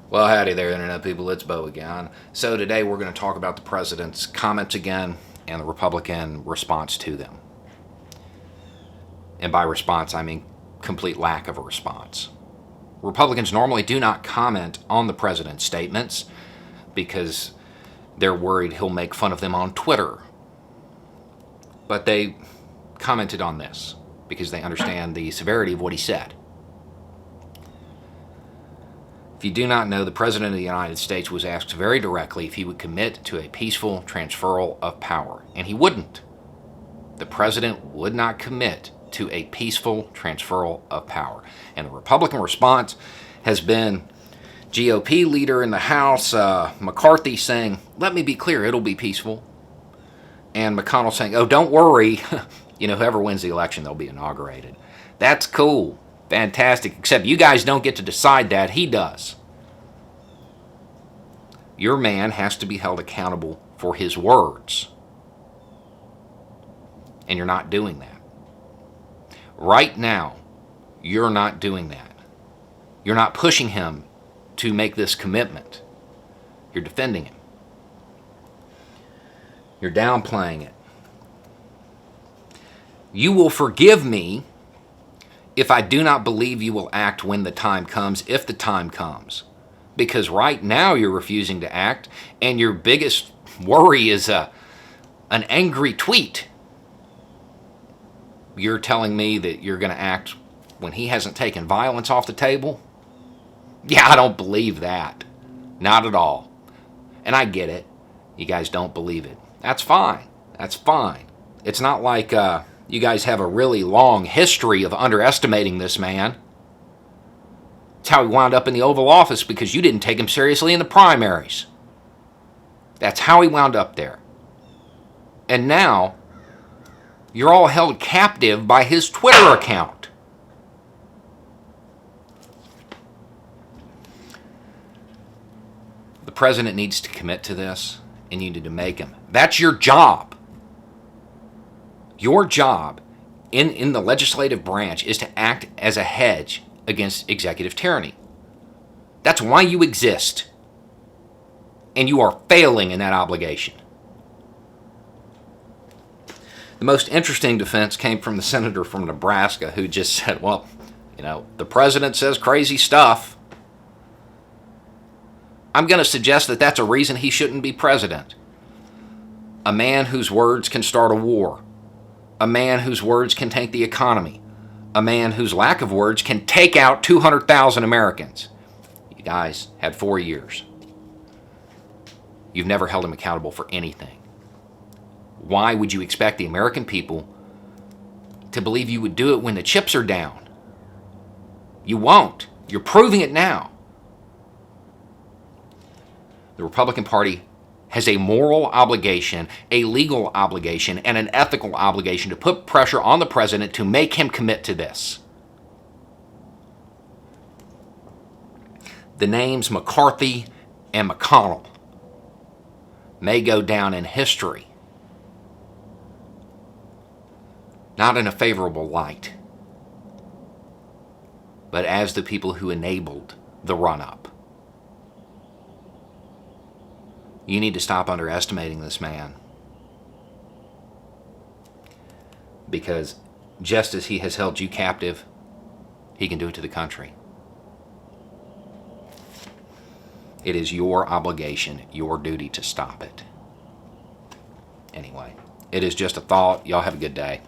Well, howdy there, Internet people. It's Bo again. So, today we're going to talk about the president's comments again and the Republican response to them. And by response, I mean complete lack of a response. Republicans normally do not comment on the president's statements because they're worried he'll make fun of them on Twitter. But they commented on this because they understand the severity of what he said. If you do not know, the President of the United States was asked very directly if he would commit to a peaceful transferal of power, and he wouldn't. The President would not commit to a peaceful transferal of power. And the Republican response has been GOP leader in the House, McCarthy, saying, "Let me be clear, it'll be peaceful." And McConnell saying, "Oh, don't worry, whoever wins the election, they'll be inaugurated." That's cool. Fantastic, except you guys don't get to decide that. He does. Your man has to be held accountable for his words. And you're not doing that. Right now, you're not doing that. You're not pushing him to make this commitment. You're defending him. You're downplaying it. You will forgive me if I do not believe you will act when the time comes, if the time comes. Because right now you're refusing to act, and your biggest worry is an angry tweet. You're telling me that you're going to act when he hasn't taken violence off the table? Yeah, I don't believe that. Not at all. And I get it. You guys don't believe it. That's fine. That's fine. It's not like you guys have a really long history of underestimating this man. It's how he wound up in the Oval Office because you didn't take him seriously in the primaries. That's how he wound up there. And now, you're all held captive by his Twitter account. The president needs to commit to this, and you need to make him. That's your job. Your job in the legislative branch is to act as a hedge against executive tyranny. That's why you exist. And you are failing in that obligation. The most interesting defense came from the senator from Nebraska who just said, well, the president says crazy stuff. I'm going to suggest that that's a reason he shouldn't be president. A man whose words can start a war. A man whose words can tank the economy. A man whose lack of words can take out 200,000 Americans. You guys had 4 years. You've never held him accountable for anything. Why would you expect the American people to believe you would do it when the chips are down? You won't. You're proving it now. The Republican Party has a moral obligation, a legal obligation, and an ethical obligation to put pressure on the president to make him commit to this. The names McCarthy and McConnell may go down in history, not in a favorable light, but as the people who enabled the run-up. You need to stop underestimating this man. Because just as he has held you captive, he can do it to the country. It is your obligation, your duty to stop it. Anyway, it is just a thought. Y'all have a good day.